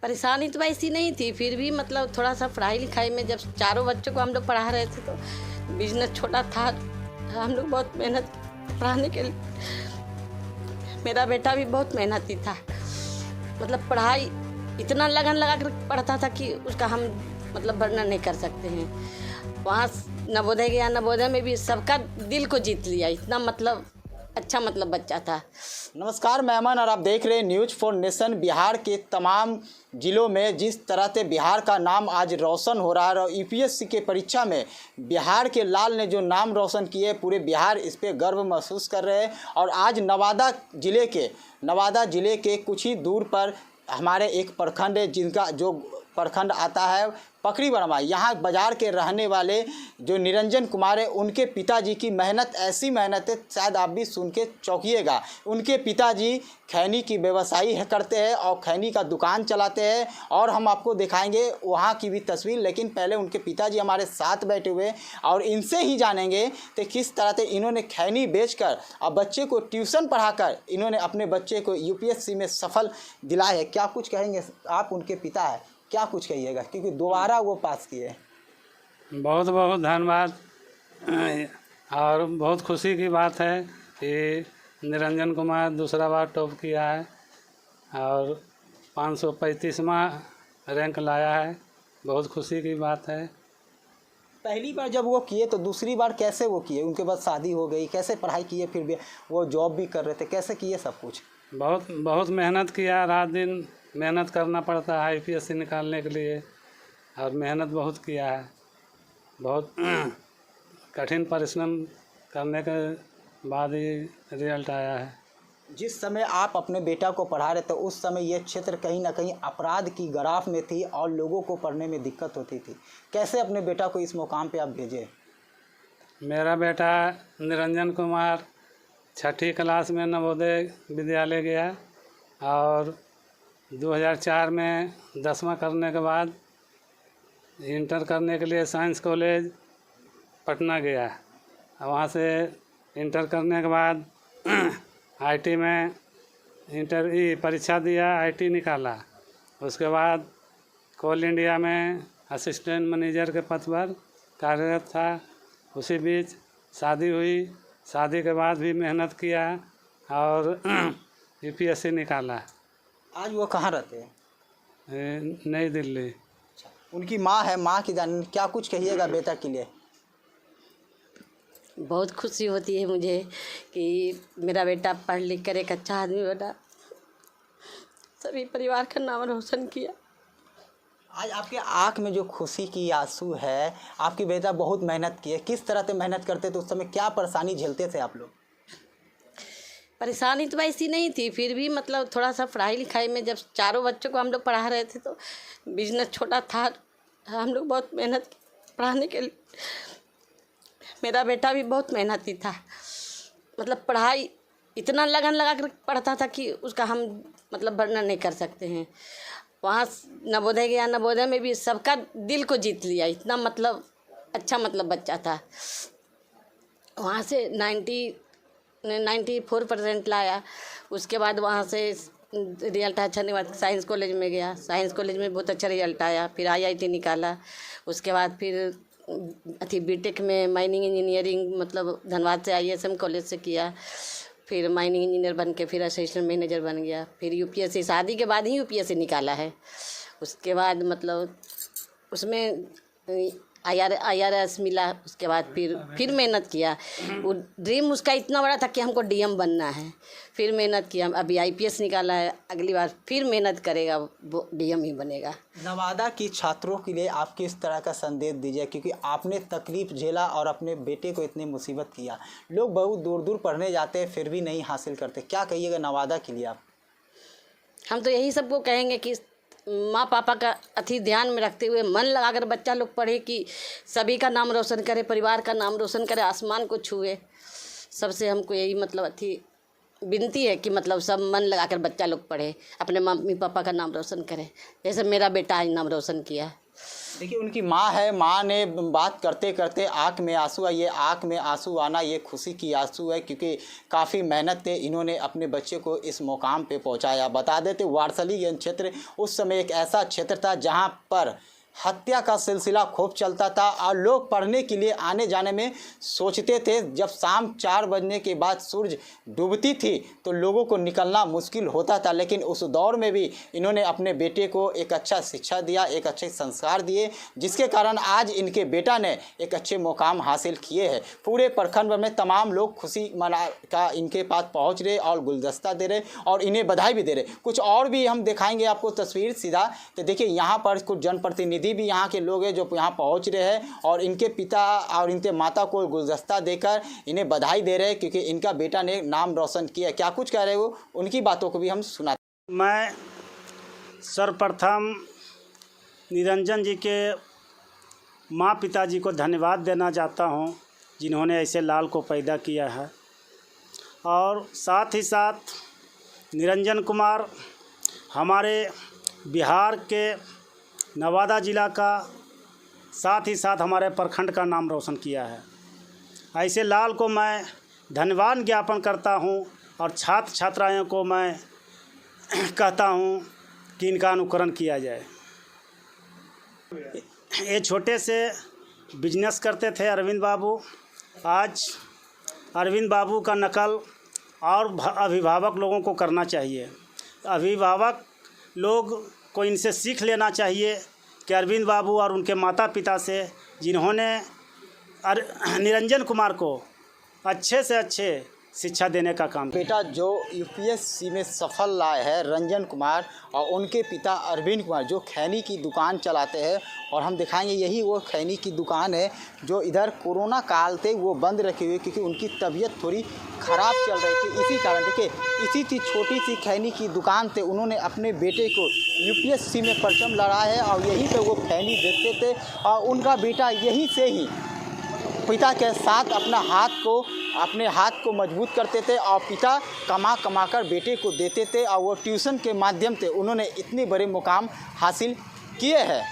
परेशानी तो ऐसी नहीं थी, फिर भी मतलब थोड़ा सा पढ़ाई लिखाई में, जब चारों बच्चों को हम लोग पढ़ा रहे थे तो बिजनेस छोटा था, हम लोग बहुत मेहनत पढ़ाने के लिए। मेरा बेटा भी बहुत मेहनती था, मतलब पढ़ाई इतना लगन लगा कर पढ़ता था कि उसका हम मतलब वर्णन नहीं कर सकते हैं। वहाँ नवोदय गया, नवोदय में भी सबका दिल को जीत लिया, इतना मतलब अच्छा मतलब बच्चा था। नमस्कार, मैं अमन और आप देख रहे हैं न्यूज़ फॉर नेशन। बिहार के तमाम ज़िलों में जिस तरह से बिहार का नाम आज रोशन हो रहा है और यूपीएससी के परीक्षा में बिहार के लाल ने जो नाम रोशन किए, पूरे बिहार इस पे गर्व महसूस कर रहे हैं। और आज नवादा ज़िले के कुछ ही दूर पर हमारे एक प्रखंड है, जिनका जो प्रखंड आता है पकड़ी बरमा, यहाँ बाज़ार के रहने वाले जो निरंजन कुमार है, उनके पिताजी की मेहनत, ऐसी मेहनत है शायद आप भी सुन के चौंकिएगा। उनके पिताजी खैनी की व्यवसायी करते हैं और खैनी का दुकान चलाते हैं, और हम आपको दिखाएंगे वहाँ की भी तस्वीर। लेकिन पहले उनके पिताजी हमारे साथ बैठे हुए और इनसे ही जानेंगे कि किस तरह से इन्होंने खैनी बेचकर और बच्चे को ट्यूशन पढ़ाकर इन्होंने अपने बच्चे को यूपीएससी में सफल दिलाया है। क्या कुछ कहेंगे आप, उनके पिता है, क्या कुछ कहिएगा, क्योंकि दोबारा वो पास किए। बहुत बहुत धन्यवाद और बहुत खुशी की बात है कि निरंजन कुमार दूसरा बार टॉप किया है और 535वां रैंक लाया है। बहुत खुशी की बात है। पहली बार जब वो किए तो दूसरी बार कैसे वो किए? उनके बाद शादी हो गई, कैसे पढ़ाई किए, फिर भी वो जॉब भी कर रहे थे, कैसे किए सब कुछ? बहुत मेहनत किया, रात दिन मेहनत करना पड़ता है यूपीएससी निकालने के लिए, और मेहनत बहुत किया है। बहुत कठिन परिश्रम करने के बाद ही रिजल्ट आया है। जिस समय आप अपने बेटा को पढ़ा रहे थे उस समय ये क्षेत्र कहीं ना कहीं अपराध की ग्राफ में थी और लोगों को पढ़ने में दिक्कत होती थी। कैसे अपने बेटा को इस मुकाम पे आप भेजे? मेरा बेटा निरंजन कुमार 6ठी क्लास में नवोदय विद्यालय गया और 2004 में 10वां करने के बाद इंटर करने के लिए साइंस कॉलेज पटना गया। वहाँ से इंटर करने के बाद आईटी में परीक्षा दिया, आईटी निकाला। उसके बाद कोल इंडिया में असिस्टेंट मैनेजर के पद पर कार्यरत था। उसी बीच शादी हुई, शादी के बाद भी मेहनत किया और यूपीएससी निकाला। आज वो कहाँ रहते हैं? नई दिल्ली। उनकी माँ है, माँ की जान क्या कुछ कहिएगा बेटा के लिए? बहुत खुशी होती है मुझे कि मेरा बेटा पढ़ लिख कर एक अच्छा आदमी बना, सभी परिवार का नाम रोशन किया। आज आपके आँख में जो खुशी की आंसू है, आपकी बेटा बहुत मेहनत की है। किस तरह से मेहनत करते थे, उस समय क्या परेशानी झेलते थे आप लोग? परेशानी तो ऐसी नहीं थी, फिर भी मतलब थोड़ा सा पढ़ाई लिखाई में, जब चारों बच्चों को हम लोग पढ़ा रहे थे तो बिजनेस छोटा था, हम लोग बहुत मेहनत पढ़ाने के लिए। मेरा बेटा भी बहुत मेहनती था, मतलब पढ़ाई इतना लगन लगा कर पढ़ता था कि उसका हम मतलब वर्णन नहीं कर सकते हैं। वहाँ नवोदय गया, नवोदय में भी सबका दिल को जीत लिया, इतना मतलब अच्छा मतलब बच्चा था। वहाँ से 94% लाया। उसके बाद वहाँ से रिजल्ट अच्छा नहीं हुआ, साइंस कॉलेज में गया, साइंस कॉलेज में बहुत अच्छा रिजल्ट आया। फिर आईआईटी निकाला। उसके बाद फिर बीटेक में माइनिंग इंजीनियरिंग मतलब धनबाद से आईएसएम कॉलेज से किया। फिर माइनिंग इंजीनियर बन के फिर असिस्टेंट मैनेजर बन गया। फिर यूपीएससी, शादी के बाद ही यूपीएससी निकाला है। उसके बाद मतलब उसमें आईआरएस मिला। उसके बाद फिर मेहनत किया। वो ड्रीम उसका इतना बड़ा था कि हमको डीएम बनना है। फिर मेहनत किया, अभी आईपीएस निकाला है, अगली बार फिर मेहनत करेगा, वो डीएम ही बनेगा। नवादा की छात्रों के लिए आप किस तरह का संदेश दीजिए, क्योंकि आपने तकलीफ झेला और अपने बेटे को इतनी मुसीबत किया। लोग बहुत दूर दूर पढ़ने जाते हैं फिर भी नहीं हासिल करते, क्या कहिएगा नवादा के लिए आप? हम तो यही सबको कहेंगे कि माँ पापा का अति ध्यान में रखते हुए मन लगाकर बच्चा लोग पढ़े कि सभी का नाम रोशन करे, परिवार का नाम रोशन करे, आसमान को छुए। सबसे हमको यही मतलब अति विनती है कि मतलब सब मन लगाकर बच्चा लोग पढ़े, अपने मम्मी पापा का नाम रोशन करे, जैसे मेरा बेटा आज नाम रोशन किया। देखिए उनकी माँ है, माँ ने बात करते करते आँख में आंसू है। ये आँख में आंसू आना ये खुशी की आंसू है, क्योंकि काफ़ी मेहनत से इन्होंने अपने बच्चे को इस मुकाम पे पहुंचाया। बता देते वारसलीगंज क्षेत्र उस समय एक ऐसा क्षेत्र था जहां पर हत्या का सिलसिला खूब चलता था और लोग पढ़ने के लिए आने जाने में सोचते थे। जब शाम 4 बजने के बाद सूरज डूबती थी तो लोगों को निकलना मुश्किल होता था, लेकिन उस दौर में भी इन्होंने अपने बेटे को एक अच्छा शिक्षा दिया, एक अच्छे संस्कार दिए, जिसके कारण आज इनके बेटा ने एक अच्छे मुकाम हासिल किए हैं। पूरे प्रखंड भर में तमाम लोग खुशी मना का इनके पास पहुँच रहे और गुलदस्ता दे रहे और इन्हें बधाई भी दे रहे। कुछ और भी हम दिखाएंगे आपको तस्वीर सीधा। तो देखिए यहाँ पर कुछ जनप्रतिनिधि भी यहाँ के लोग हैं जो यहाँ पहुँच रहे हैं और इनके पिता और इनके माता को गुलदस्ता देकर इन्हें बधाई दे रहे हैं, क्योंकि इनका बेटा ने नाम रोशन किया। क्या कुछ कह रहे हो, उनकी बातों को भी हम सुनाते। मैं सर्वप्रथम निरंजन जी के माँ पिताजी को धन्यवाद देना चाहता हूँ, जिन्होंने ऐसे लाल को पैदा किया है। और साथ ही साथ निरंजन कुमार हमारे बिहार के नवादा ज़िला का, साथ ही साथ हमारे प्रखंड का नाम रोशन किया है। ऐसे लाल को मैं धन्यवाद ज्ञापन करता हूं और छात्र छात्राओं को मैं कहता हूं कि इनका अनुकरण किया जाए। ये छोटे से बिजनेस करते थे अरविंद बाबू। आज अरविंद बाबू का नकल और अभिभावक लोगों को करना चाहिए। अभिभावक लोग को इनसे सीख लेना चाहिए कि अरविंद बाबू और उनके माता पिता से, जिन्होंने निरंजन कुमार को अच्छे से अच्छे शिक्षा देने का काम किया। बेटा जो यूपीएससी में सफल रहा है रंजन कुमार, और उनके पिता अरविंद कुमार जो खैनी की दुकान चलाते हैं, और हम दिखाएंगे यही वो खैनी की दुकान है जो इधर कोरोना काल थे वो बंद रखी हुई, क्योंकि उनकी तबीयत थोड़ी ख़राब चल रही थी। इसी कारण देखिए इसी थी छोटी सी खैनी की दुकान थे, उन्होंने अपने बेटे को यूपीएससी में परचम लड़ा है और यहीं पर वो खैनी बेचते थे। और उनका बेटा यहीं से ही पिता के साथ अपने हाथ को मजबूत करते थे और पिता कमा कर बेटे को देते थे, और वो ट्यूशन के माध्यम से उन्होंने इतने बड़े मुकाम हासिल किए हैं।